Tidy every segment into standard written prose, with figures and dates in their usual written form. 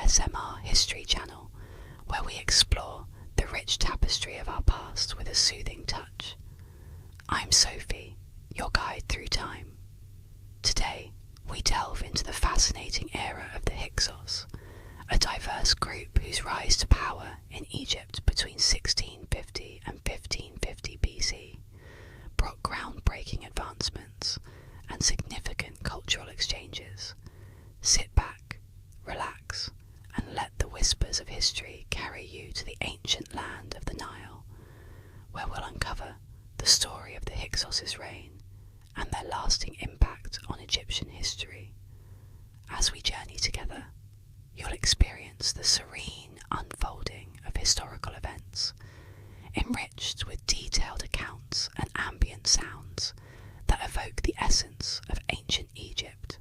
ASMR History channel, where we explore the rich tapestry of our past with a soothing touch. I'm Sophie, your guide through time. Today, we delve into the fascinating era of the Hyksos, a diverse group whose rise to power in Egypt between 1650 and 1550 BC brought groundbreaking advancements and significant cultural exchanges. Sit back, relax, and let the whispers of history carry you to the ancient land of the Nile, where we'll uncover the story of the Hyksos' reign and their lasting impact on Egyptian history. As we journey together, you'll experience the serene unfolding of historical events, enriched with detailed accounts and ambient sounds that evoke the essence of ancient Egypt.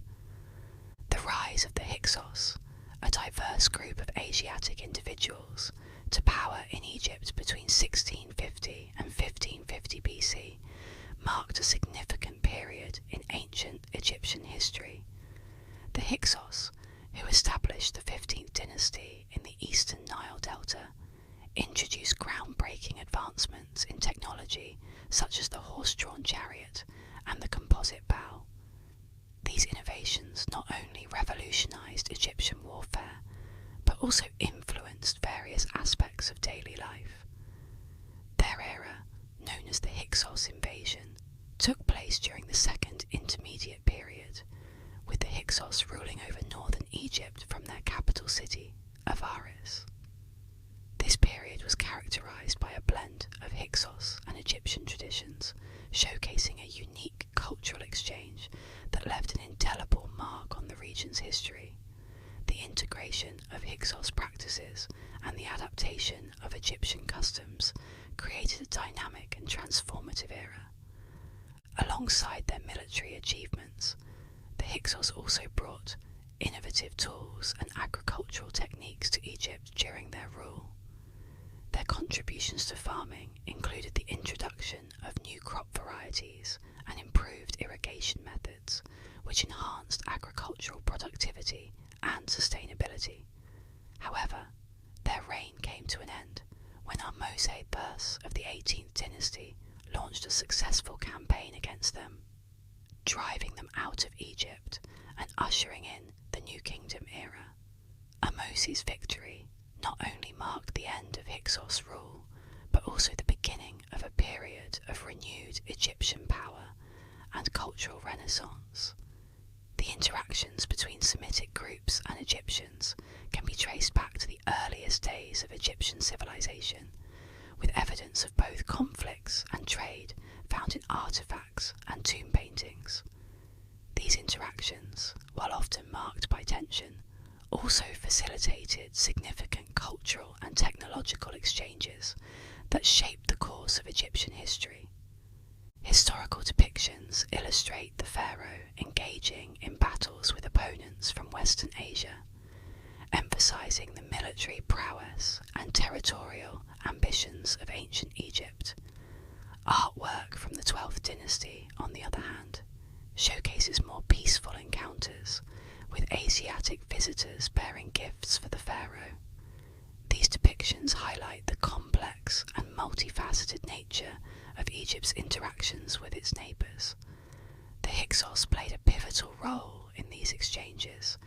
The rise of the Hyksos, a diverse group of Asiatic individuals, to power in Egypt between 1650 and 1550 BC, marked a significant period in ancient Egyptian history. The Hyksos, who established the 15th dynasty in the eastern Nile Delta, introduced groundbreaking advancements in technology such as the horse-drawn chariot and the composite bow. These innovations not only revolutionized Egyptian warfare, but also influenced various aspects of daily life. Their era, known as the Hyksos invasion, took place during the Second Intermediate Period, with the Hyksos ruling over northern Egypt from their capital city, Avaris. This period was characterized by a blend of Hyksos and Egyptian traditions, showcasing a unique cultural exchange that left an indelible mark on the region's history. The integration of Hyksos practices and the adaptation of Egyptian customs created a dynamic and transformative era. Alongside their military achievements, the Hyksos also brought innovative tools and agricultural techniques to Egypt during their rule. Their contributions to farming included the introduction of new crop varieties and improved irrigation methods, which enhanced agricultural productivity and sustainability. However, their reign came to an end when Ahmose I of the 18th dynasty launched a successful campaign against them, driving them out of Egypt and ushering in the New Kingdom era. Ahmose's victory not only marked the end of Hyksos rule, but also the beginning of a period of renewed Egyptian power and cultural renaissance. The interactions between Semitic groups and Egyptians can be traced back to the earliest days of Egyptian civilization, with evidence of both conflicts and trade found in artifacts and tomb paintings. These interactions, while often marked by tension, also facilitated significant cultural and technological exchanges that shaped the course of Egyptian history. Historical depictions illustrate the pharaoh engaging in battles with opponents from Western Asia, emphasizing the military prowess and territorial ambitions of ancient Egypt. Artwork from the 12th dynasty, on the other hand, showcases more peaceful encounters, with Asiatic visitors bearing gifts for the pharaoh. These depictions highlight the complex and multifaceted nature of Egypt's interactions with its neighbours. The Hyksos played a pivotal role in these exchanges,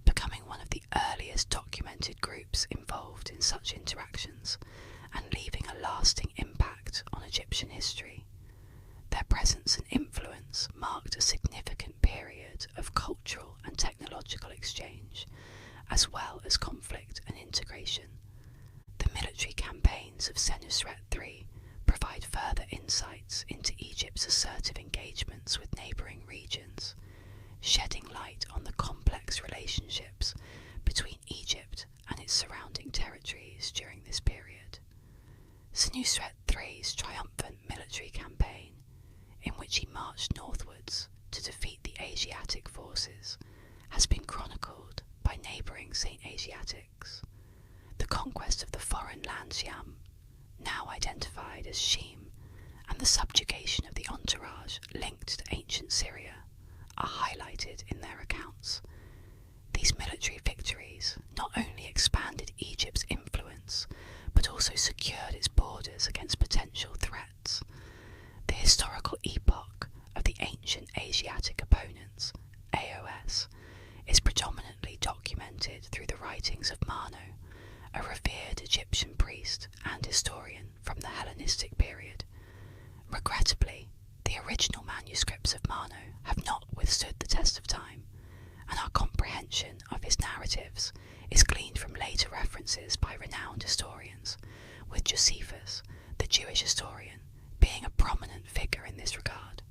becoming one of the earliest documented groups involved in such interactions and leaving a lasting impact on Egyptian history. Their presence and influence marked a significant period of cultural and technological exchange, as well as conflict and integration. The military campaigns of Senusret III provide further insights into Egypt's assertive engagements with neighbouring regions, shedding light on the complex relationships between Egypt and its surrounding territories during this period. Senusret III's triumphant military campaign, in which he marched northwards to defeat the Asiatic forces, has been chronicled by neighbouring Saint Asiatics. The conquest of the foreign land Siam, now identified as Shem, and the subjugation of the entourage linked to ancient Syria are highlighted in their accounts. These military victories not only documented through the writings of Mano, a revered Egyptian priest and historian from the Hellenistic period. Regrettably, the original manuscripts of Mano have not withstood the test of time, and our comprehension of his narratives is gleaned from later references by renowned historians, with Josephus, the Jewish historian, being a prominent figure in this regard.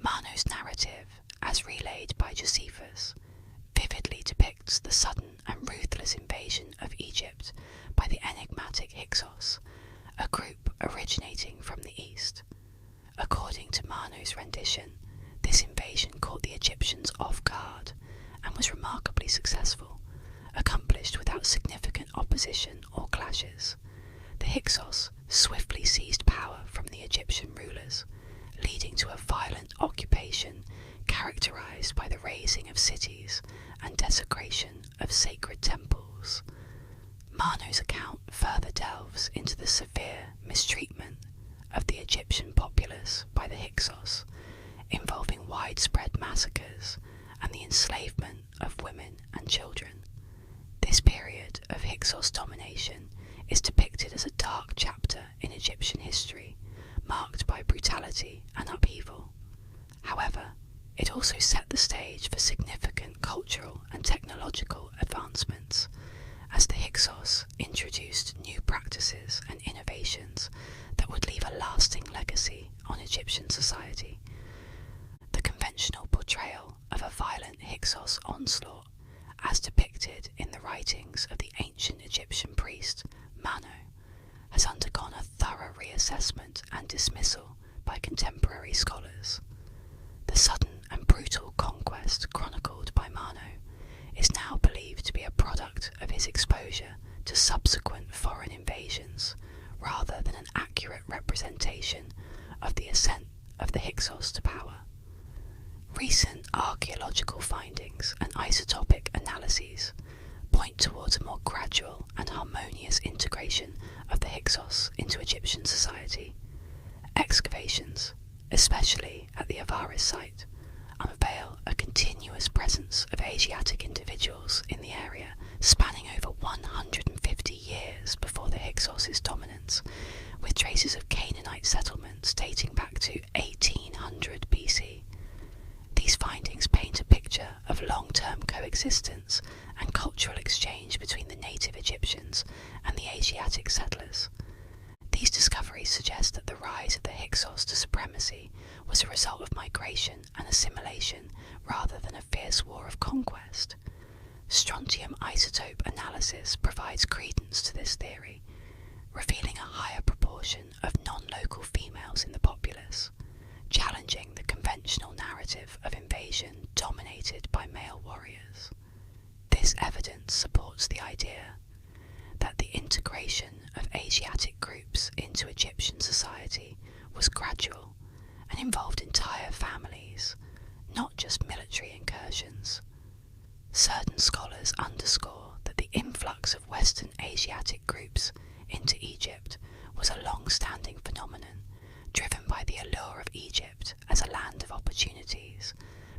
Mano's narrative, as relayed by Josephus, vividly depicts the sudden and ruthless invasion of Egypt by the enigmatic Hyksos, a group originating from the east. According to Mano's rendition, this invasion caught the Egyptians off guard and was remarkably successful, accomplished without significant opposition or clashes. The Hyksos swiftly seized power from the Egyptian rulers, leading to a violent occupation characterized by the razing of cities and desecration of sacred temples. Mano's account further delves into the severe mistreatment of the Egyptian populace by the Hyksos, involving widespread massacres and the enslavement of women and children. This period of Hyksos domination is depicted as a dark chapter in Egyptian history, marked by brutality and upheaval. However, it also set the stage for significant cultural and technological advancements, as the Hyksos introduced new practices and innovations that would leave a lasting legacy on Egyptian society. The conventional portrayal of a violent Hyksos onslaught, as depicted in the writings of the ancient Egyptian priest Mano, has undergone a thorough reassessment and dismissal by contemporary scholars. The sudden and brutal conquest chronicled by Mano is now believed to be a product of his exposure to subsequent foreign invasions, rather than an accurate representation of the ascent of the Hyksos to power. Recent archaeological findings and isotopic analyses point towards a more gradual and harmonious integration of the Hyksos into Egyptian society. Excavations, especially at the Avaris site, unveil a continuous presence of Asiatic individuals in the area, spanning over 150 years before the Hyksos' dominance, with traces of Canaanite settlements dating back to 1800 BC. These findings paint a picture of long-term coexistence and cultural exchange between the native Egyptians and the Asiatic settlers. These discoveries suggest that the rise of the Hyksos to supremacy was a result of migration and assimilation rather than a fierce war of conquest. Strontium isotope analysis provides credence to this theory, revealing a higher proportion of non-local females in the populace, challenging the conventional narrative of invasion dominated by male warriors. This evidence supports the idea that the integration of Asiatic groups into Egyptian society was gradual and involved entire families, not just military incursions. Certain scholars underscore that the influx of Western Asiatic groups into Egypt was a long-standing phenomenon, driven by the allure of Egypt as a land of opportunities,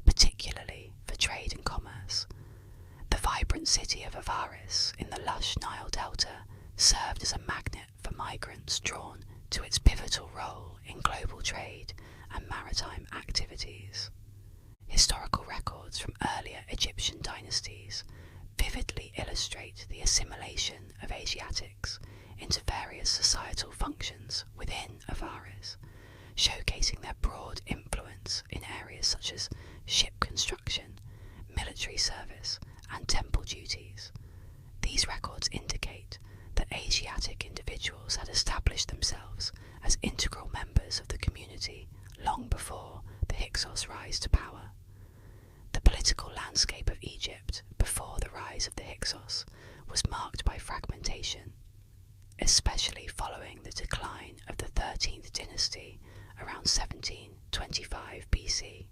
particularly for trade and commerce. The vibrant city of Avaris in the lush Nile Delta served as a magnet for migrants drawn to its pivotal role in global trade and maritime activities. Historical records from earlier Egyptian dynasties vividly illustrate the assimilation of Asiatics into various societal functions within Avaris, showcasing their broad influence in areas such as ship construction, military service, and temple duties. These records indicate that Asiatic individuals had established themselves as integral members of the community long before the Hyksos' rise to power. The political landscape of Egypt before the rise of the Hyksos was marked by fragmentation, especially following the decline of the 13th dynasty around 1725 BC.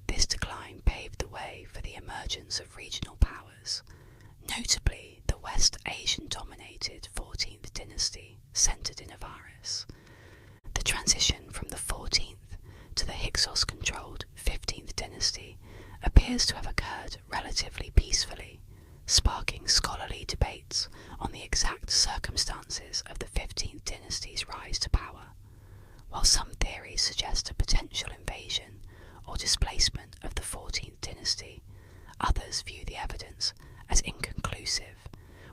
This decline paved the way for the emergence of regional powers, notably the West Asian-dominated 14th dynasty centered in Avaris. The transition from the 14th to the Hyksos-controlled 15th dynasty appears to have occurred relatively peacefully, sparking scholarly debates on the exact circumstances of the 15th dynasty's rise to power. While some theories suggest a potential invasion or displacement of the 14th dynasty, others view the evidence as inconclusive,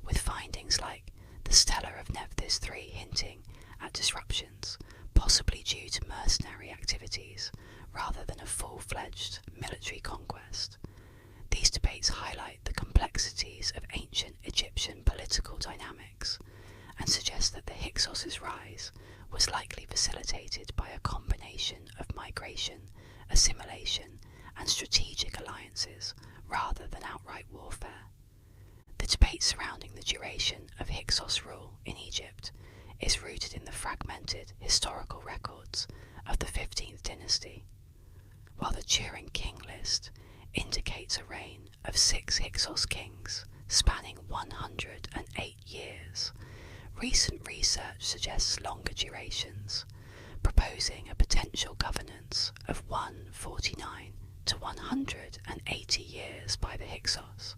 with findings like the Stela of Nephthys III hinting at disruptions, possibly due to mercenary activities rather than a full-fledged military conquest. These debates highlight the complexities of ancient Egyptian political dynamics and suggest that the Hyksos' rise was likely facilitated by a combination of migration, assimilation, and strategic alliances rather than outright warfare. The debate surrounding the duration of Hyksos rule in Egypt is rooted in the fragmented historical records of the 15th dynasty. While the Turin king list indicates a reign of 6 Hyksos kings spanning 108 years, recent research suggests longer durations, proposing a potential governance of 149 to 180 years by the Hyksos.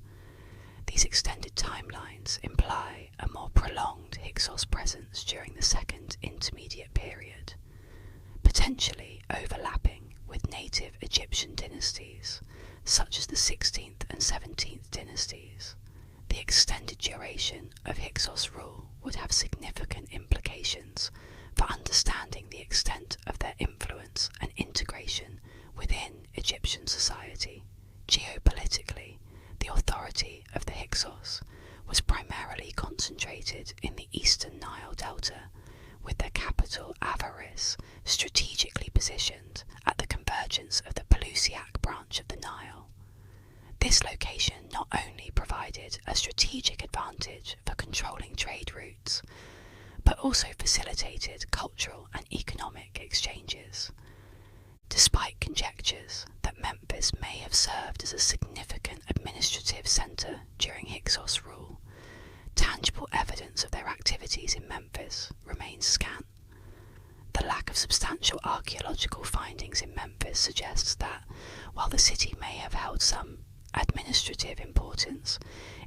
These extended timelines imply a more prolonged Hyksos presence during the second intermediate period, potentially overlapping with native Egyptian dynasties, such as the 16th and 17th dynasties. The extended duration of Hyksos rule would have significant implications for understanding the extent of their influence and integration within Egyptian society. Geopolitically, the authority of the Hyksos was primarily concentrated in the eastern Nile Delta, with their capital Avaris strategically positioned at the convergence of the Pelusiac branch of the Nile. This location not only provided a strategic advantage for controlling trade routes, but also facilitated cultural and economic exchanges. Despite conjectures that Memphis may have served as a significant administrative centre during Hyksos rule, tangible evidence of their activities in Memphis remains scant. The lack of substantial archaeological findings in Memphis suggests that, while the city may have held some administrative importance,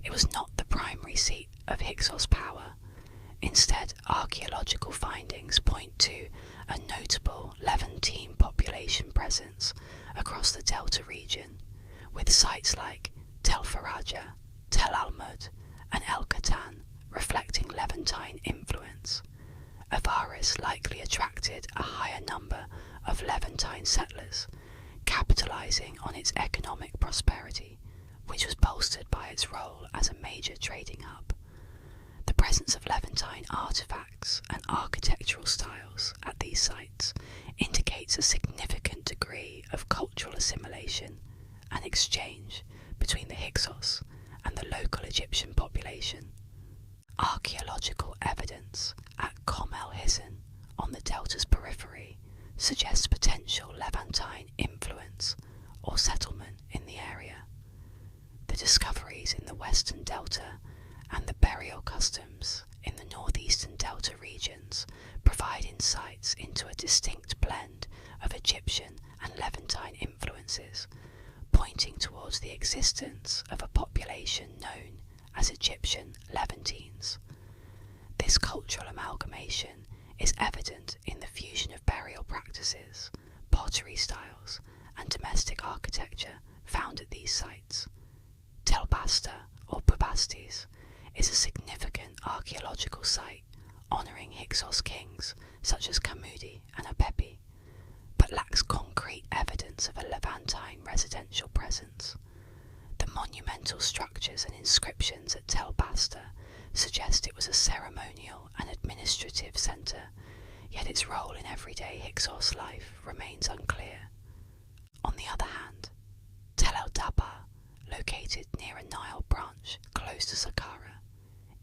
it was not the primary seat of Hyksos power. Instead, archaeological findings point to a notable Levantine population presence across the Delta region, with sites like Tel Faraja, Tel Almud, and El Katan reflecting Levantine influence. Avaris likely attracted a higher number of Levantine settlers, capitalizing on its economic prosperity, which was bolstered by its role as a major trading hub. The presence of Levantine artifacts and architectural styles at these sites indicates a significant degree of cultural assimilation and exchange between the Hyksos and the local Egyptian population. Archaeological evidence at Kom el Hissen on the delta's periphery suggests potential Levantine influence or settlement in the area. The discoveries in the western delta and the burial customs in the northeastern delta regions provide insights into a distinct blend of Egyptian and Levantine influences, pointing towards the existence of a population known as Egyptian Levantines. This cultural amalgamation is evident in the fusion of burial practices, pottery styles, and domestic architecture found at these sites. Tel Basta, or Bubastes, is a significant archaeological site honouring Hyksos kings such as Kamudi and Apepi, but lacks concrete evidence of a Levantine residential presence. The monumental structures and inscriptions at Tel Basta suggest it was a ceremonial and administrative centre, yet its role in everyday Hyksos life remains unclear. On the other hand, Tel el Dabba, located near a Nile branch close to Saqqara,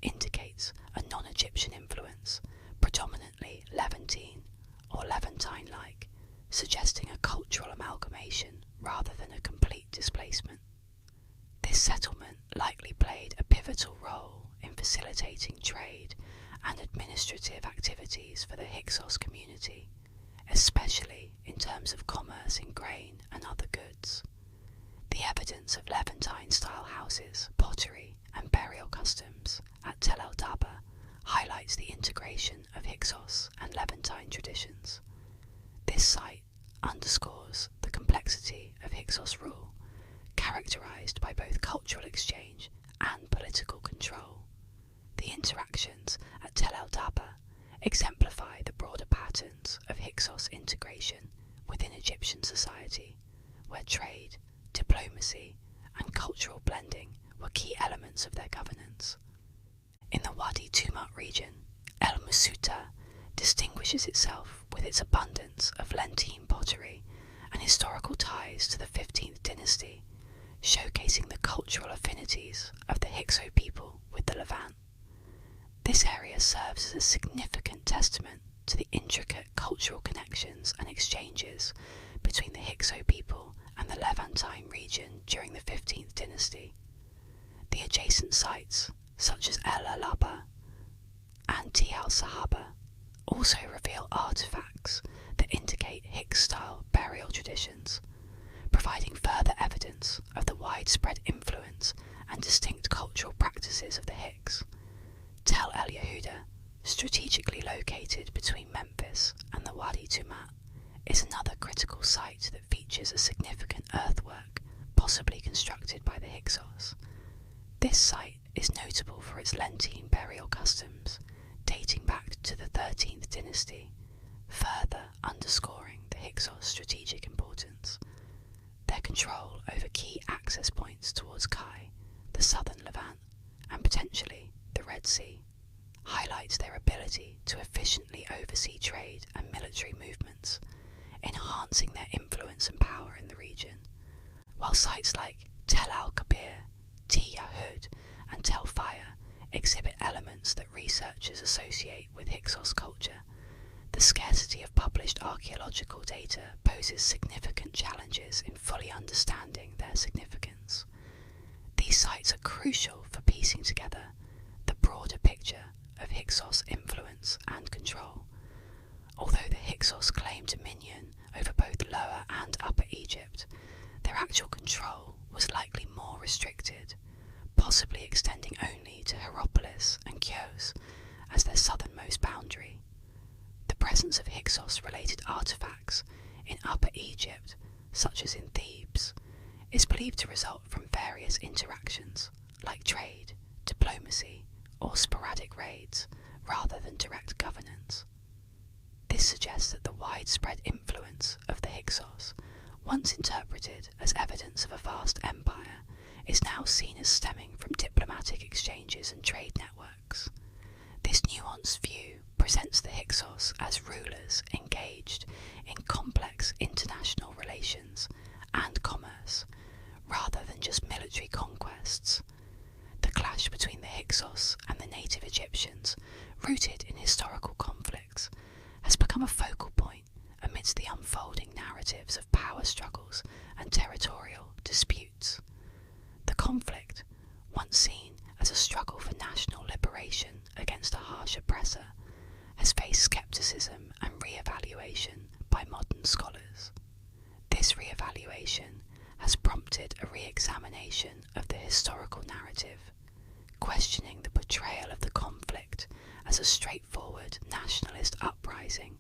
indicates a non-Egyptian influence, predominantly Levantine or Levantine-like, suggesting a cultural amalgamation rather than a complete displacement. This settlement likely played a pivotal role in facilitating trade and administrative activities for the Hyksos community, especially in terms of commerce in grain and other goods. The evidence of Levantine-style houses, pottery, and highlights the integration of Hyksos and Levantine traditions. This site underscores the complexity of Hyksos rule, characterized by both cultural exchange and political control. The interactions at Tel El Dabba exemplify the broader patterns of Hyksos integration within Egyptian society, where trade, diplomacy, and cultural blending were key elements of their governance. In the Wadi Tumat region, El Musuta distinguishes itself with its abundance of Lentine pottery and historical ties to the 15th dynasty, showcasing the cultural affinities of the Hyksos people with the Levant. This area serves as a significant testament to the intricate cultural connections and exchanges between the Hyksos people and the Levantine region during the 15th dynasty. The adjacent sites, such as El Alaba and Ti al-Sahaba, also reveal artifacts that indicate Hyksos-style burial traditions, providing further evidence of the widespread influence and distinct cultural practices of the Hyksos. Tel El Yehuda, strategically located between Memphis and the Wadi Tumat, is another critical site that features a significant earthwork, possibly constructed by the Hyksos. This site is notable for its Lentine burial customs, dating back to the 13th dynasty, further underscoring the Hyksos' strategic importance. Their control over key access points towards Kai, the southern Levant, and potentially the Red Sea, highlights their ability to efficiently oversee trade and military movements, enhancing their influence and power in the region. While sites like Tel al-Kabir, Ti Yahud, and Tel Fire exhibit elements that researchers associate with Hyksos culture, the scarcity of published archaeological data poses significant challenges in fully understanding their significance. These sites are crucial for piecing together the broader picture of Hyksos' influence and control. Although the Hyksos claim dominion over both Lower and Upper Egypt, their actual control was likely more restricted, possibly extending only to Hierapolis and Chios as their southernmost boundary. The presence of Hyksos-related artifacts in Upper Egypt, such as in Thebes, is believed to result from various interactions, like trade, diplomacy, or sporadic raids, rather than direct governance. This suggests that the widespread influence of the Hyksos, once interpreted as evidence of a vast empire, is now seen as stemming from diplomatic exchanges and trade networks. This nuanced view presents the Hyksos as rulers engaged in complex international relations and commerce, rather than just military conquests. The clash between the Hyksos and the native Egyptians, rooted in historical conflicts, has become a focal point amidst the unfolding narratives of power struggles and territorial disputes. The conflict, once seen as a struggle for national liberation against a harsh oppressor, has faced skepticism and re-evaluation by modern scholars. This re-evaluation has prompted a re-examination of the historical narrative, questioning the portrayal of the conflict as a straightforward nationalist uprising,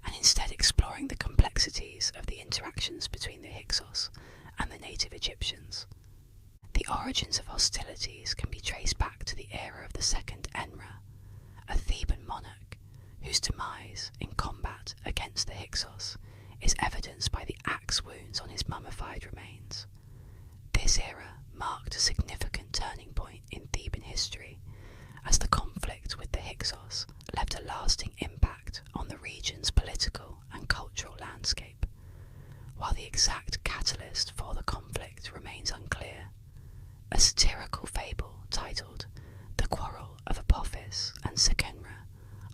and instead exploring the complexities of the interactions between the Hyksos and the native Egyptians. The origins of hostilities can be traced back to the era of the Second Enra, a Theban monarch whose demise in combat against the Hyksos is evidenced by the axe wounds on his mummified remains. This era marked a significant turning point in Theban history, as the conflict with the Hyksos left a lasting impact on the region's political and cultural landscape. While the exact catalyst for the conflict remains unclear, a satirical fable titled The Quarrel of Apophis and Sekenra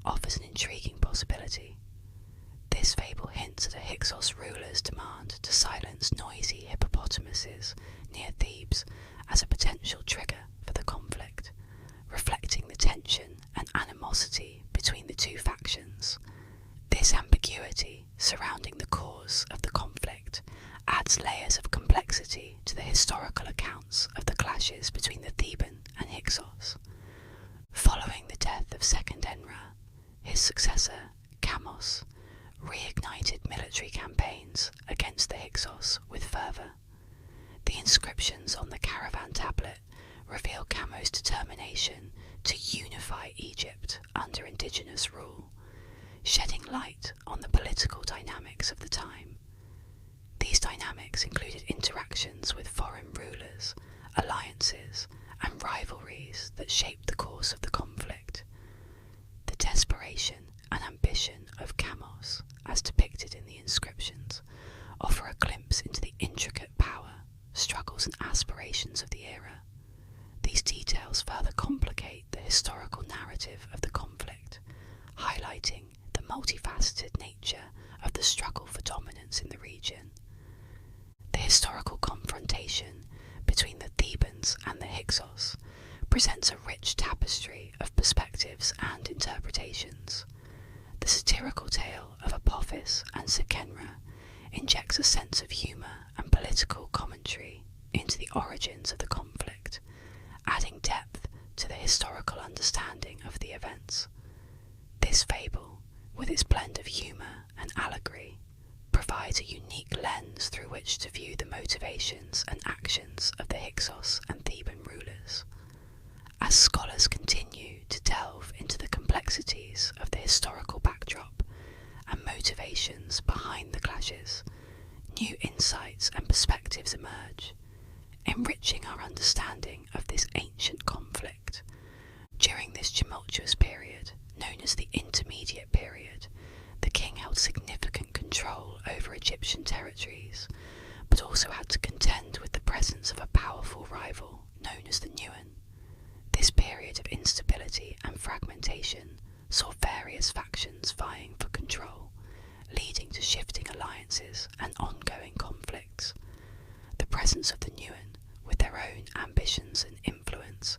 offers an intriguing possibility. This fable hints at a Hyksos ruler's demand to silence noisy hippopotamuses near Thebes as a potential trigger for the conflict, reflecting the tension and animosity between the two factions. This ambiguity surrounding the cause of the conflict adds layers of complexity to the historical accounts of the clashes between the Theban and Hyksos. Following the death of Second His successor, Chamos, reignited military campaigns against the Hyksos with fervour. The inscriptions on the caravan tablet reveal Chamos' determination to unify Egypt under indigenous rule, shedding light on the political dynamics of the time. These dynamics included interactions with foreign rulers, alliances, and rivalries that shaped the course of the conflict. The desperation and ambition of Chamos, as depicted in the inscriptions, offer a glimpse into the intricate power, struggles, and aspirations of the era. These details further complicate the historical narrative of the conflict, highlighting the multifaceted nature of the struggle for dominance in the region. The historical confrontation between the Thebans and the Hyksos presents a rich tapestry of perspectives and interpretations. The satirical tale of Apophis and Sekenra injects a sense of humour and political commentary into the origins of the conflict, adding depth to the historical understanding of the events. This fable, with its blend of humour and allegory, provides a unique lens through which to view the motivations and actions of the Hyksos and Theban rulers. As scholars continue to delve into the complexities of the historical backdrop and motivations behind the clashes, new insights and perspectives emerge, enriching our understanding of this ancient conflict. During this tumultuous period, known as the Intermediate Period, the king held significant control over Egyptian territories, but also had to contend with the presence of a powerful rival known as the Nuan. This period of instability and fragmentation saw various factions vying for control, leading to shifting alliances and ongoing conflicts. The presence of the Nuan, with their own ambitions and influence,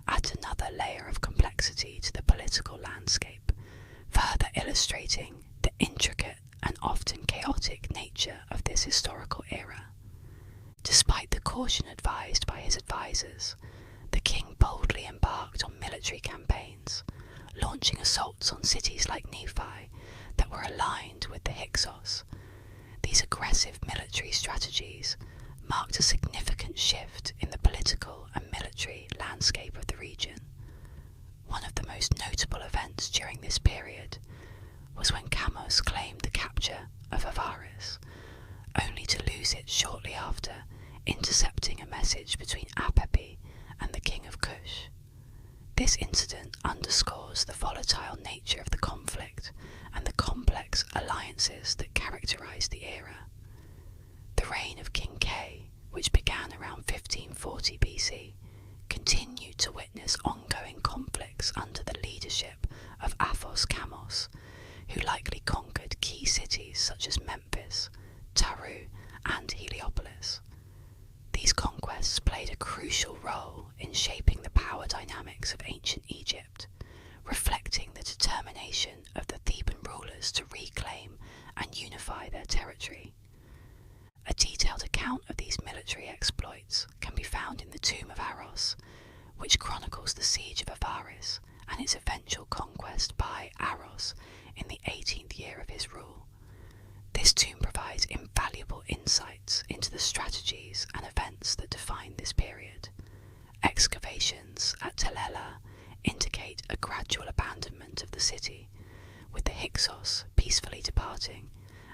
adds another layer of complexity to the political landscape, further illustrating the intricate and often chaotic nature of this historical era. Despite the caution advised by his advisors, the king boldly embarked on military campaigns, launching assaults on cities like Nephi that were aligned with the Hyksos. These aggressive military strategies marked a significant shift in the political and military landscape of the region. One of the most notable events during this period was when Chamos claimed the capture of Avaris, only to lose it shortly after intercepting a message between Apepi and the king of Kush. This incident underscores the volatile nature of the conflict and the complex alliances that characterized the era. The reign of King K, which began around 1540 BC, continued to witness ongoing conflicts under the leadership of Aphos Chamos, who likely conquered key cities such as Memphis, Taru, and Heliopolis. These conquests played a crucial role in shaping the power dynamics of ancient Egypt, reflecting the determination of the Theban rulers to reclaim and unify their territory. A detailed account of these military exploits can be found in the Tomb of Aros, which chronicles the siege of Avaris and its eventual conquest by Aros in the 18th year of his rule. This tomb provides invaluable insights into the strategies and events that define this period. Excavations at Tel Ela indicate a gradual abandonment of the city, with the Hyksos peacefully departing,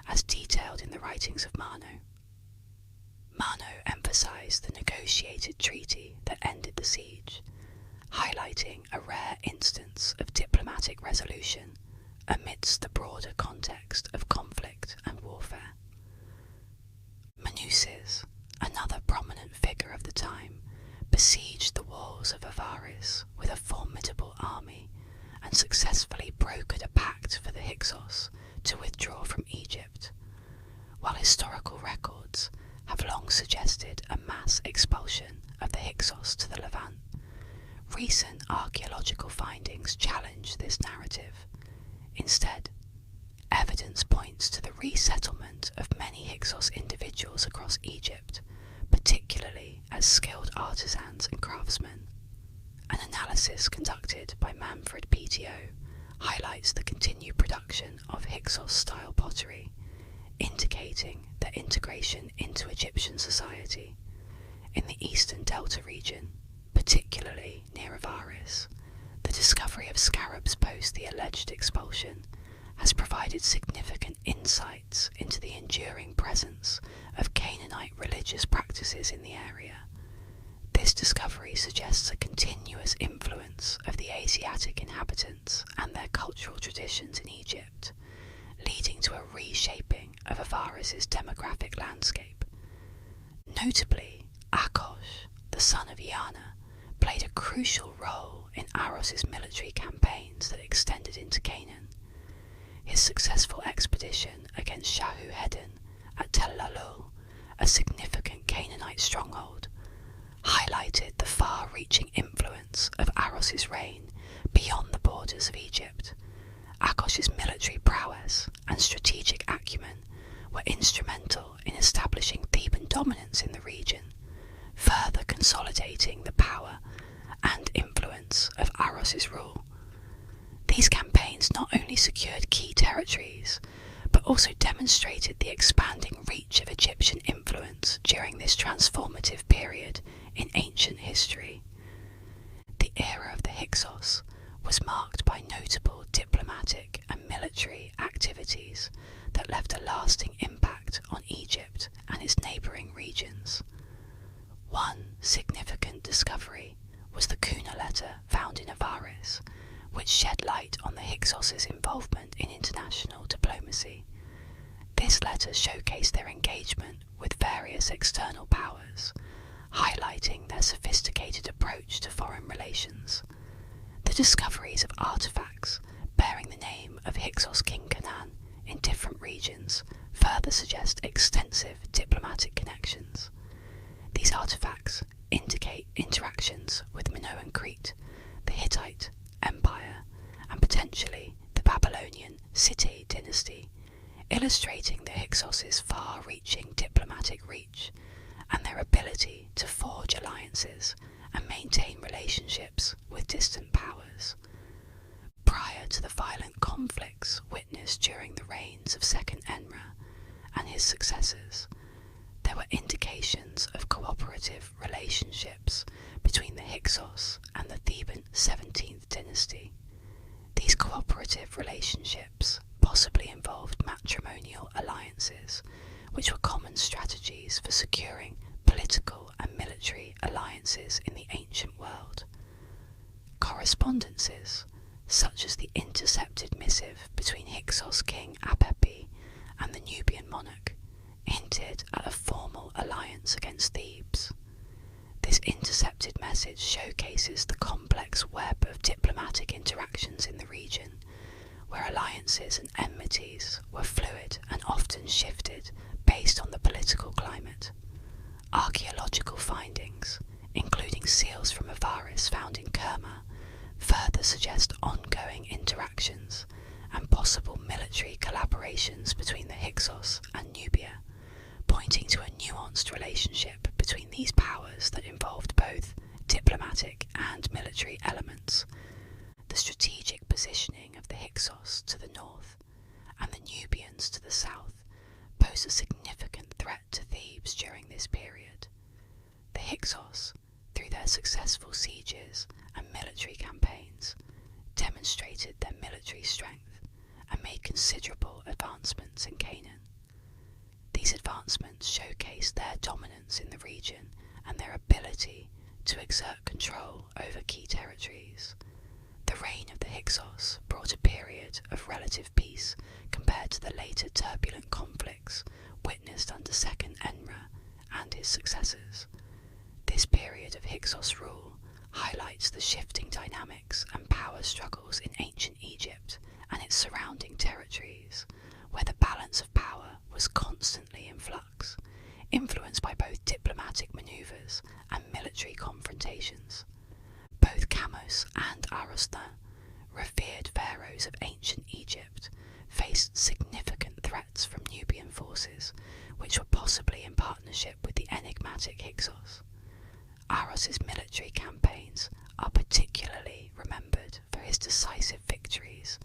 as detailed in the writings of Mano. Mano emphasized the negotiated treaty that ended the siege, highlighting a rare instance of diplomatic resolution amidst the broader context of conflict and warfare. Manusis, another prominent figure of the time, besieged the walls of Avaris with a formidable army and successfully brokered a pact for the Hyksos to withdraw from Egypt. While historical records have long suggested a mass expulsion of the Hyksos to the Levant, recent archaeological findings challenge this narrative. Instead, evidence points to the resettlement of many Hyksos individuals across Egypt, particularly as skilled artisans and craftsmen. An analysis conducted by Manfred PTO highlights the continued production of Hyksos-style pottery, indicating their integration into Egyptian society. In the eastern Delta region, particularly near Avaris, the discovery of scarabs post the alleged expulsion has provided significant insights into the enduring presence of Canaanite religious practices in the area. This discovery suggests a continuous influence of the Asiatic inhabitants and their cultural traditions in Egypt, leading to a reshaping of Avaris' demographic landscape. Notably, Akosh, the son of Iana, played a crucial role in Aros' military campaigns that extended into Canaan. His successful expedition against Shahu-Hedin at Tel Lalul, a significant Canaanite stronghold, highlighted the far-reaching influence of Aros' reign beyond the borders of Egypt. Akosh's military prowess and strategic acumen were instrumental in establishing Theban dominance in the region, further consolidating the power and influence of Aros' rule. These campaigns not only secured key territories, but also demonstrated the expanding reach of Egyptian influence during this transformative period in ancient history. The era of the Hyksos was marked by notable diplomatic and military activities that left a lasting impact on Egypt and its neighbouring regions. One significant discovery was the Kuna letter found in Avaris, which shed light on the Hyksos' involvement in international diplomacy. This letter showcased their engagement with various external powers, highlighting their sophisticated approach to foreign relations. The discoveries of artifacts bearing the name of Hyksos King Canaan in different regions further suggest extensive diplomatic connections. These artifacts indicate interactions with Minoan Crete, the Hittite Empire, and potentially the Babylonian City dynasty, illustrating the Hyksos' far-reaching diplomatic reach and their ability to forge alliances and maintain relationships with distant powers. Prior to the violent conflicts witnessed during the reigns of Second Enra and his successors, there were indications of cooperative relationships between the Hyksos and the Theban 17th dynasty. These cooperative relationships possibly involved matrimonial alliances, which were common strategies for securing political and military alliances in the ancient world. Correspondences, such as the intercepted missive between Hyksos king Apepi and the Nubian monarch, hinted at a formal alliance against Thebes. This intercepted message showcases the complex web of diplomatic interactions in the region, where alliances and enmities were fluid and often shifted based on the political climate. Archaeological findings, including seals from Avaris found in Kerma, further suggest ongoing interactions and possible military collaborations between the Hyksos and Nubia, pointing to a nuanced relationship between these powers that involved both diplomatic and military elements. The strategic positioning of the Hyksos to the north and the Nubians to the south pose a significant threat to Thebes during this period. The Hyksos, through their successful sieges and military campaigns, demonstrated their military strength and made considerable advancements in Canaan. These advancements showcased their dominance in the region and their ability to exert control over key territories. The reign of the Hyksos brought a period of relative peace compared to the later turbulent conflicts witnessed under Second Enra and his successors. This period of Hyksos rule highlights the shifting dynamics and power struggles in ancient Egypt and its surrounding territories, where the balance of power was constantly in flux, influenced by both diplomatic maneuvers and military confrontations. Both Kamos and Arosna, revered pharaohs of ancient Egypt, faced significant threats from Nubian forces, which were possibly in partnership with the enigmatic Hyksos. Aros' military campaigns are particularly remembered for his decisive victories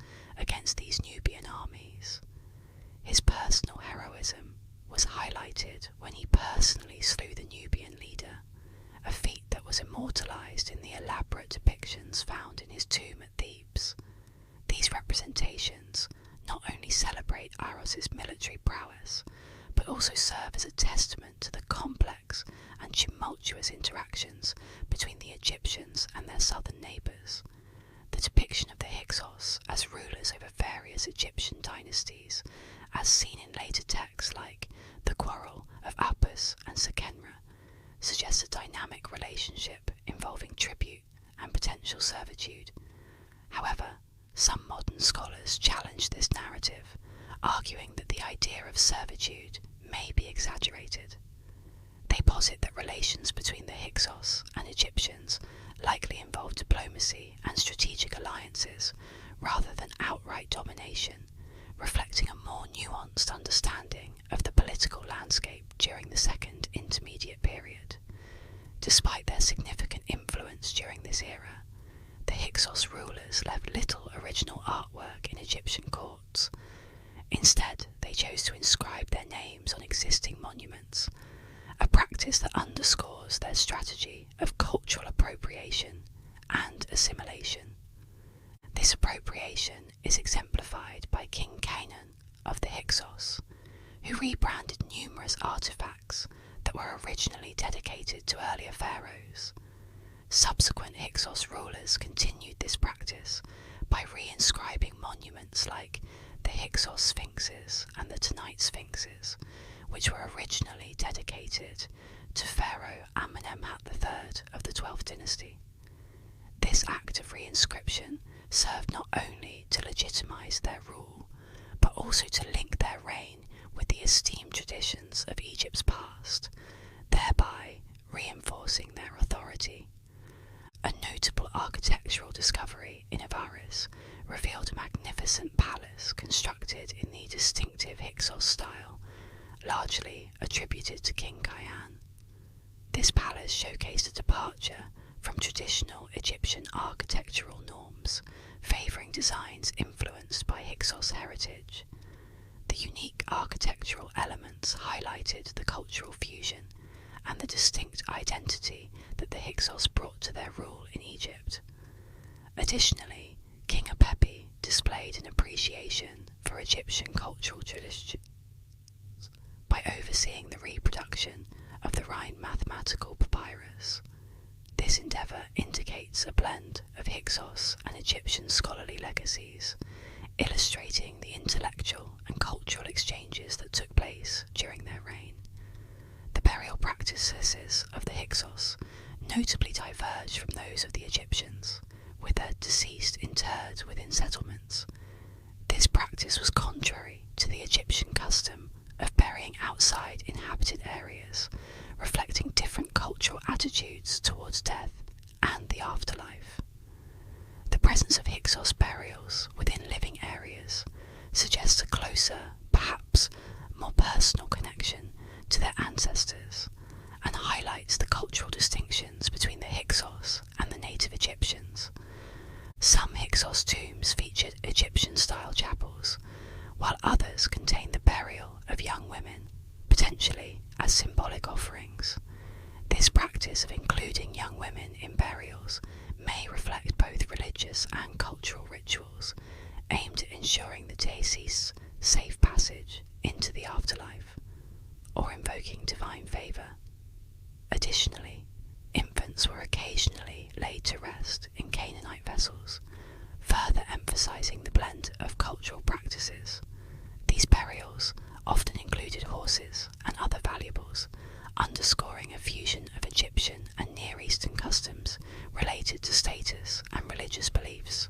ones found in his tomb at Thebes. These representations not only celebrate Aros's military prowess, but also serve as a testament to the complex and tumultuous interactions between the Egyptians and their southern neighbours. The depiction of the Hyksos as rulers over various Egyptian dynasties, as seen in later texts like the Quarrel of Apis and Seqenra, suggests a dynamic relationship involving tribute and potential servitude. However, some modern scholars challenge this narrative, arguing that the idea of servitude may be exaggerated. They posit that relations between the Hyksos and Egyptians likely involved diplomacy and strategic alliances rather than outright domination, reflecting a more nuanced understanding of the political landscape during the Second Intermediate Period. Despite their significant influence during this era, the Hyksos rulers left little original artwork in Egyptian courts. Instead, they chose to inscribe their names on existing monuments, a practice that underscores their strategy of cultural appropriation and assimilation. This appropriation is exemplified by King Canaan of the Hyksos, who rebranded numerous artifacts that were originally dedicated to earlier pharaohs. Subsequent Hyksos rulers continued this practice by reinscribing monuments like the Hyksos Sphinxes and the Tanite Sphinxes, which were originally dedicated to Pharaoh Amenemhat III of the 12th dynasty. This act of reinscription served not only to legitimize their rule, but also to link their reign with the esteemed traditions of Egypt's past, thereby reinforcing their authority. A notable architectural discovery in Avaris revealed a magnificent palace constructed in the distinctive Hyksos style, largely attributed to King Khayan. This palace showcased a departure from traditional Egyptian architectural norms, favouring designs influenced by Hyksos heritage. The unique architectural elements highlighted the cultural fusion and the distinct identity that the Hyksos brought to their rule in Egypt. Additionally, King Apepi displayed an appreciation for Egyptian cultural traditions by overseeing the reproduction of the Rhine mathematical papyrus. This endeavour indicates a blend of Hyksos and Egyptian scholarly legacies, illustrating the intellectual and cultural exchanges that took place during their reign. The burial practices of the Hyksos notably diverged from those of the Egyptians, with their deceased interred within settlements. This practice was contrary to the Egyptian custom of burying outside inhabited areas, reflecting different cultural attitudes towards death and the afterlife. The presence of Hyksos burials within living areas suggests a closer, perhaps more personal connection to their ancestors, and highlights the cultural distinctions between the Hyksos and the native Egyptians. Some Hyksos tombs featured Egyptian-style chapels, while others contained the burial of young women, potentially as symbolic offerings. This practice of including young women in burials may reflect both religious and cultural rituals, aimed at ensuring the deceased's safe passage into the afterlife, or invoking divine favour. Additionally, infants were occasionally laid to rest in Canaanite vessels, further emphasising the blend of cultural practices. These burials often included horses and other valuables, underscoring a fusion of Egyptian and Near Eastern customs related to status and religious beliefs.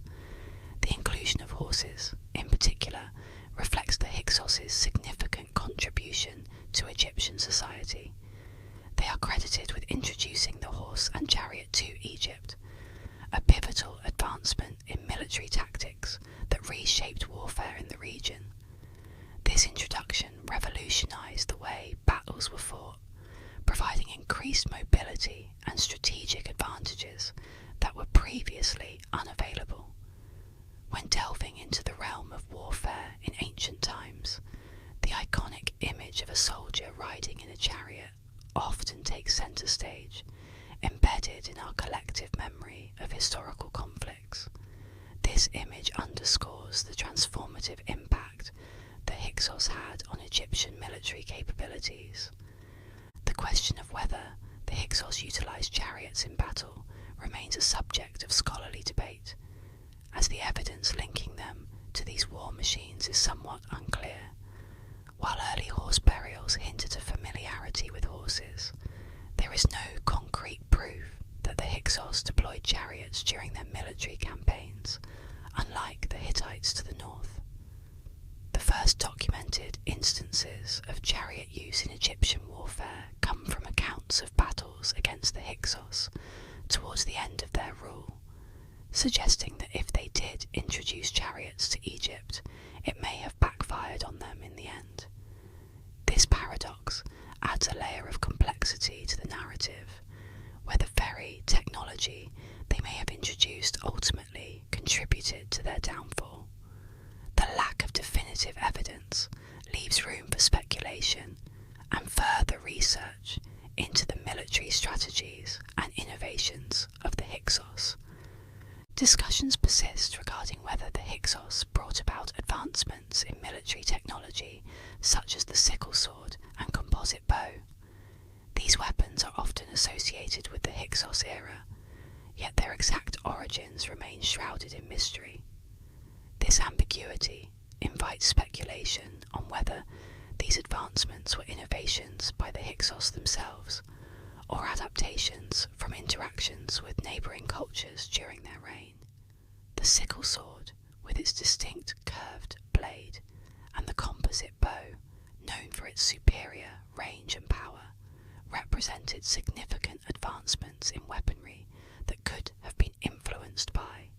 The inclusion of horses, in particular, reflects the Hyksos' significant contribution to Egyptian society. They are credited with introducing the horse and chariot to Egypt, a pivotal advancement in military tactics that reshaped warfare in the region. This introduction revolutionised the way battles were fought, providing increased mobility and strategic advantages that were previously unavailable. When delving into the realm of warfare in ancient times, the iconic image of a soldier riding in a chariot often takes centre stage, embedded in our collective memory of historical conflict. This image underscores the transformative impact that Hyksos had on Egyptian military capabilities. The question of whether the Hyksos utilised chariots in battle remains a subject of scholarly debate, as the evidence linking them to these war machines is somewhat unclear. While early horse burials hint at a familiarity with horses, there is no concrete proof that the Hyksos deployed chariots during their military campaigns, unlike the Hittites to the north. The first documented instances of chariot use in Egyptian warfare come from accounts of battles against the Hyksos towards the end of their rule, suggesting that if they did introduce chariots to Egypt, it may have backfired on them in the end. This paradox adds a layer of complexity to the narrative, where the very technology they may have introduced ultimately contributed to their downfall. The lack of definitive evidence leaves room for speculation and further research into the military strategies and innovations of the Hyksos. Discussions persist regarding whether the Hyksos brought about advancements in military technology such as the sickle sword and composite bow. These weapons are often associated with the Hyksos era, yet their exact origins remain shrouded in mystery. This ambiguity invites speculation on whether these advancements were innovations by the Hyksos themselves, or adaptations from interactions with neighbouring cultures during their reign. The sickle sword, with its distinct curved blade, and the composite bow, known for its superior range and power, represented significant advancements in weaponry that could have been influenced by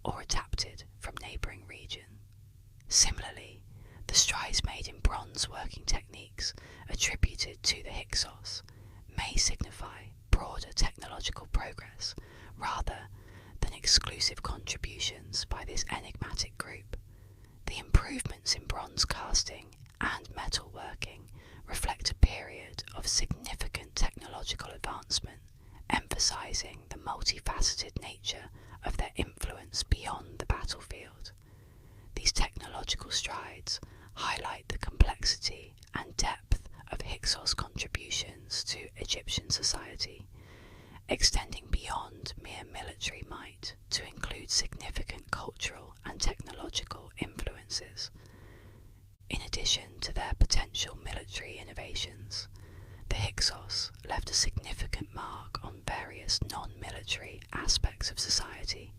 or adapted from neighbouring regions. Similarly, the strides made in bronze working techniques attributed to the Hyksos may signify broader technological progress rather than exclusive contributions by this enigmatic group. The improvements in bronze casting and metal working reflect a period of significant technological advancement, emphasising the multifaceted nature of their influence beyond the battlefield. These technological strides highlight the complexity and depth of Hyksos' contributions to Egyptian society, extending beyond mere military might to include significant cultural and technological influences. In addition to their potential military innovations, the Hyksos left a significant mark on various non-military aspects of society.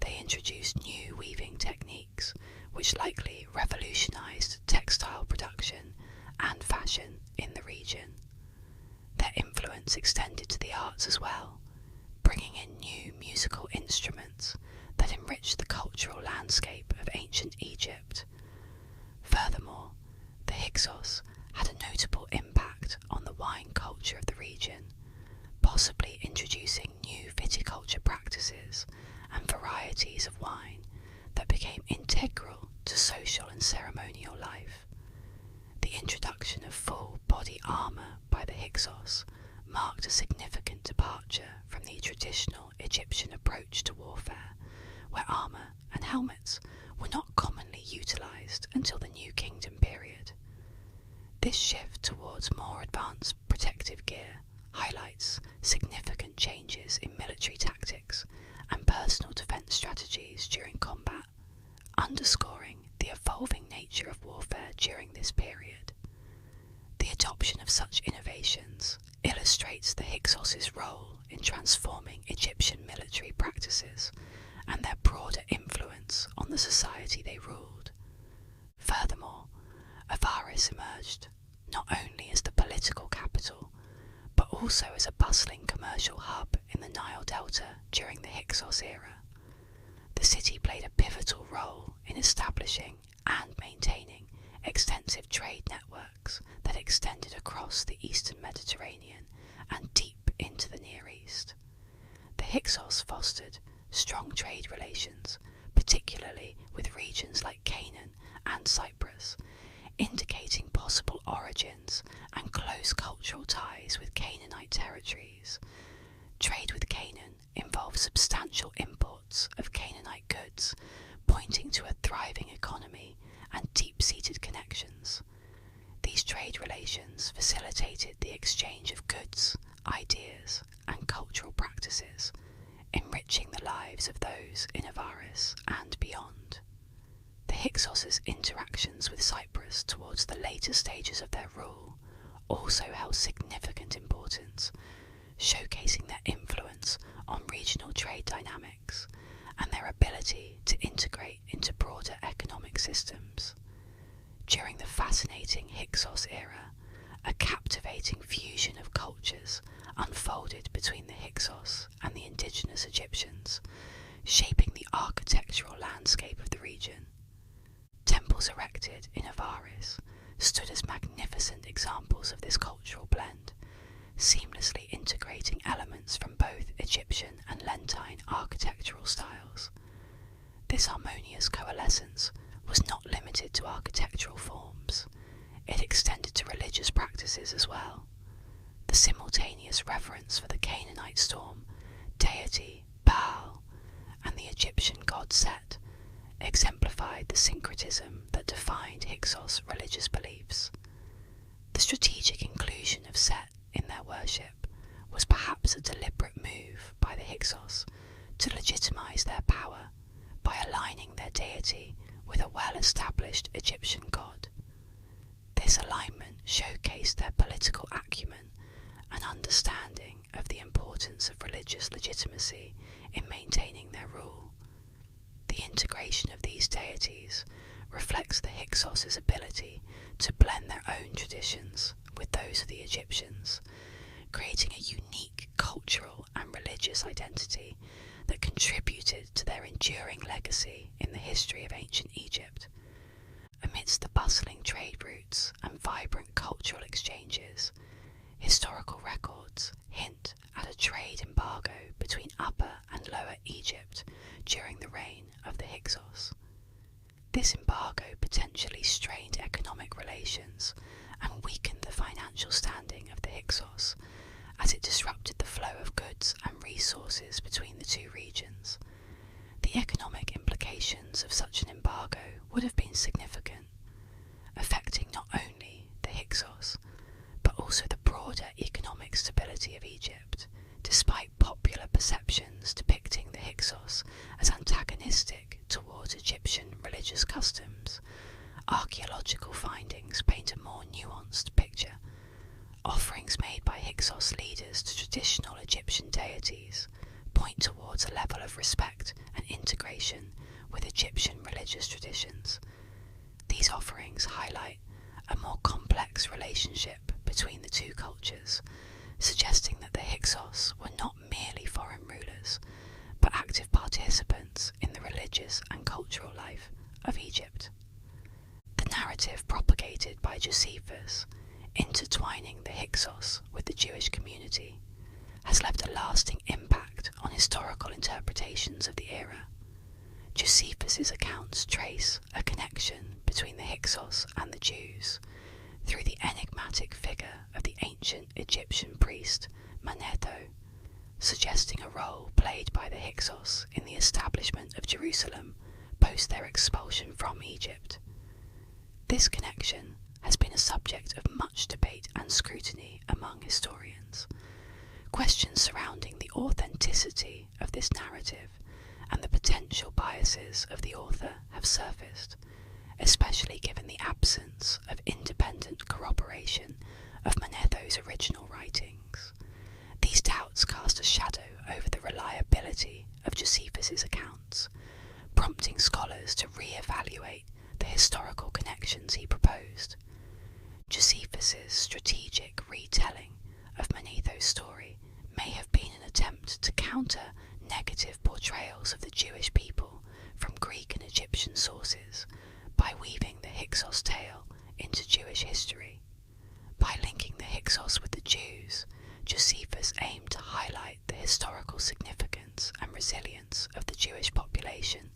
They introduced new weaving techniques, which likely revolutionised textile production and fashion in the region. Their influence extended to the arts as well, bringing in new musical instruments that enriched the cultural landscape of ancient Egypt. Furthermore, the Hyksos had a notable impact on the wine culture of the region, possibly introducing new viticulture practices and varieties of wine that became integral to social and ceremonial life. The introduction of full body armour by the Hyksos marked a significant departure from the traditional Egyptian approach to warfare, where armour and helmets were not commonly utilised until the New Kingdom period. This shift towards more advanced protective gear highlights significant changes in military tactics and personal defence strategies during combat, underscoring the evolving nature of warfare during this period. The adoption of such innovations illustrates the Hyksos' role in transforming Egyptian military practices and their broader influence on the society they ruled. Furthermore, Avaris emerged not only as the political capital, but also as a bustling commercial hub in the Nile Delta during the Hyksos era. The city played a pivotal role in establishing and maintaining extensive trade networks that extended across the eastern Mediterranean and deep into the Near East. The Hyksos fostered strong trade relations, particularly with regions like Canaan and Cyprus, indicating possible origins and close cultural ties with Canaanite territories. Trade with Canaan involved substantial imports of Canaanite goods thriving economy and deep-seated connections. These trade relations facilitated the exchange of goods, ideas, and cultural practices, enriching the lives of those in Avaris and beyond. The Hyksos' interactions with Cyprus towards the later stages of their rule also held significant importance, showcasing their influence on regional trade dynamics and their ability to integrate into broader economic systems. During the fascinating Hyksos era, a captivating fusion of cultures unfolded between the Hyksos and the indigenous Egyptians, shaping the architectural landscape of the region. Temples erected in Avaris stood as magnificent examples of this cultural blend, seamlessly integrating elements from both Egyptian and Lentine architectural styles. This harmonious coalescence was not limited to architectural forms. It extended to religious practices as well. The simultaneous reverence for the Canaanite storm, deity Baal, and the Egyptian god Set exemplified the syncretism that defined Hyksos religious beliefs. The strategic inclusion of Set in their worship was perhaps a deliberate move by the Hyksos to legitimize their power by aligning their deity with a well-established Egyptian god. This alignment showcased their political acumen and understanding of the importance of religious legitimacy in maintaining their rule. The integration of these deities reflects the Hyksos' ability to blend their own traditions with those of the Egyptians, creating a unique cultural and religious identity that contributed to their enduring legacy in the history of ancient Egypt. Amidst the bustling trade routes and vibrant cultural exchanges, historical records hint at a trade embargo between Upper and Lower Egypt during the reign of the Hyksos. This embargo potentially strained economic relations and weakened the financial standing of the Hyksos, as it disrupted the flow of goods and resources between the two regions. The economic implications of such an embargo would have been significant, affecting not only the Hyksos, but also the broader economic stability of Egypt, despite popular perceptions depicting the Hyksos as antagonistic towards Egyptian religious customs. Archaeological findings paint a more nuanced picture. Offerings made by Hyksos leaders to traditional Egyptian deities point towards a level of respect and integration with Egyptian religious traditions. These offerings highlight a more complex relationship between the two cultures, suggesting that the Hyksos were not merely foreign rulers, but active participants in the religious and cultural life of Egypt. The narrative propagated by Josephus, intertwining the Hyksos with the Jewish community, has left a lasting impact on historical interpretations of the era. Josephus's accounts trace a connection between the Hyksos and the Jews through the enigmatic figure of the ancient Egyptian priest Manetho, suggesting a role played by the Hyksos in the establishment of Jerusalem post their expulsion from Egypt. This connection has been a subject of much debate and scrutiny among historians. Questions surrounding the authenticity of this narrative and the potential biases of the author have surfaced, especially given the absence of independent corroboration of Manetho's original writings. These doubts cast a shadow over the reliability of Josephus's accounts, prompting scholars to re-evaluate the historical connections he proposed. Josephus's strategic retelling of Manetho's story may have been an attempt to counter negative portrayals of the Jewish people from Greek and Egyptian sources by weaving the Hyksos tale into Jewish history. By linking the Hyksos with the Jews, Josephus aimed to highlight the historical significance and resilience of the Jewish population,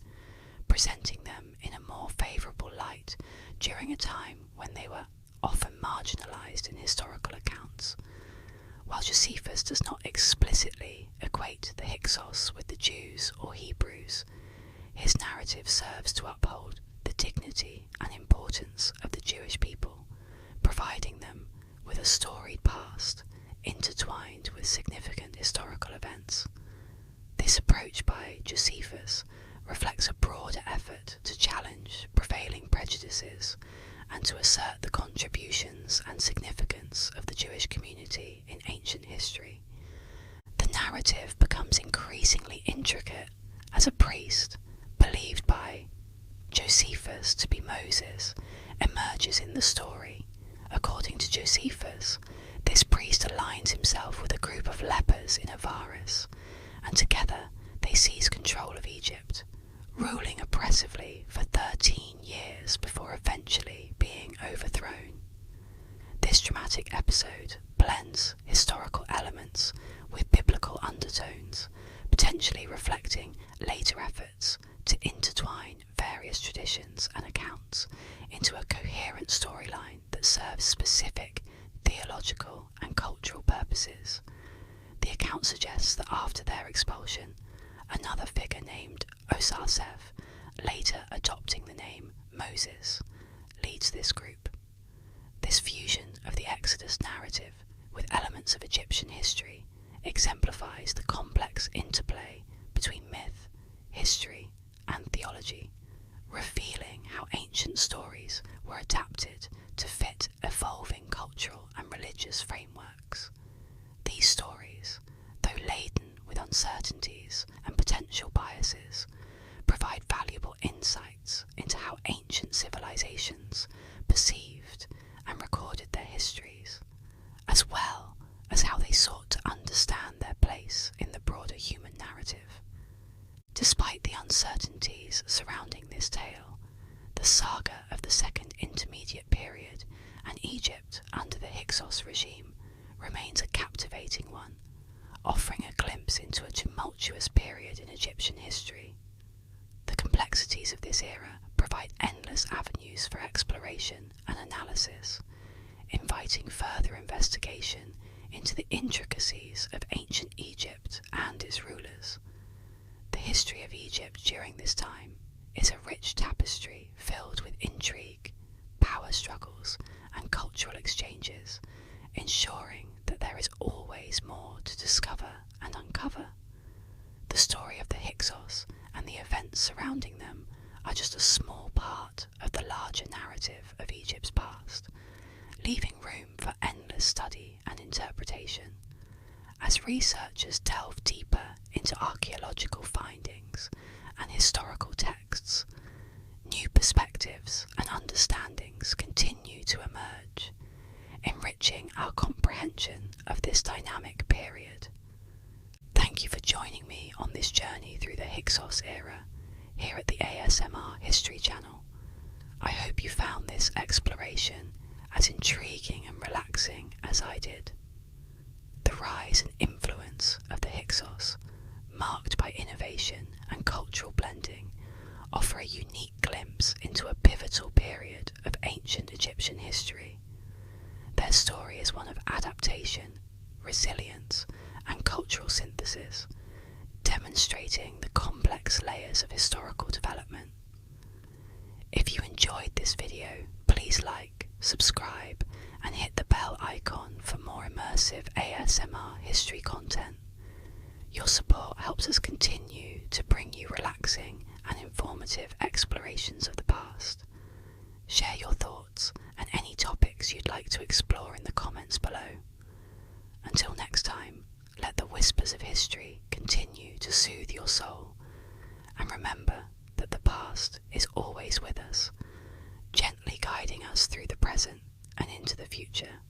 presenting them in a more favourable light during a time when they were often marginalised in historical accounts. While Josephus does not explicitly equate the Hyksos with the Jews or Hebrews, his narrative serves to uphold dignity and importance of the Jewish people, providing them with a storied past intertwined with significant historical events. This approach by Josephus reflects a broader effort to challenge prevailing prejudices and to assert the contributions and significance of the Jewish community in ancient history. The narrative becomes increasingly intricate as a priest, believed by Josephus to be Moses, emerges in the story. According to Josephus, this priest aligns himself with a group of lepers in Avaris, and together they seize control of Egypt, ruling oppressively for 13 years before eventually being overthrown. This dramatic episode blends historical elements with biblical undertones, potentially reflecting later efforts to intertwine various traditions and accounts into a coherent storyline that serves specific theological and cultural purposes. The account suggests that after their expulsion, another figure named Osarseph, later adopting the name Moses, leads this group. This fusion of the Exodus narrative with elements of Egyptian history exemplifies the complex interplay between myth, history, and theology, revealing how ancient stories were adapted to fit evolving cultural and religious frameworks. These stories, though laden with uncertainties and potential biases, provide valuable insights into how ancient civilizations perceived and recorded their histories, as well as how they sought to understand their place in the broader human narrative. Despite the uncertainties surrounding this tale, the saga of the Second Intermediate Period and Egypt under the Hyksos regime remains a captivating one, offering a glimpse into a tumultuous period in Egyptian history. The complexities of this era provide endless avenues for exploration and analysis, inviting further investigation into the intricacies of ancient Egypt and its rulers. The history of Egypt during this time is a rich tapestry filled with intrigue, power struggles, and cultural exchanges, ensuring that there is always more to discover and uncover. The story of the Hyksos and the events surrounding them are just a small part of the larger narrative of Egypt's past, leaving room for endless study and interpretation. As researchers delve deeper into archaeological findings and historical texts, new perspectives and understandings continue to emerge, enriching our comprehension of this dynamic period. Thank you for joining me on this journey through the Hyksos era here at the ASMR History Channel. I hope you found this exploration as intriguing and relaxing as I did. The rise and influence of the Hyksos, marked by innovation and cultural blending, offer a unique glimpse into a pivotal period of ancient Egyptian history. Their story is one of adaptation, resilience, and cultural synthesis, demonstrating the complex layers of historical development. If you enjoyed this video, please like, subscribe, and hit the bell icon for more immersive ASMR history content. Your support helps us continue to bring you relaxing and informative explorations of the past. Share your thoughts and any topics you'd like to explore in the comments below. Until next time, let the whispers of history continue to soothe your soul, and remember that the past is always with us, gently guiding us through the present and into the future.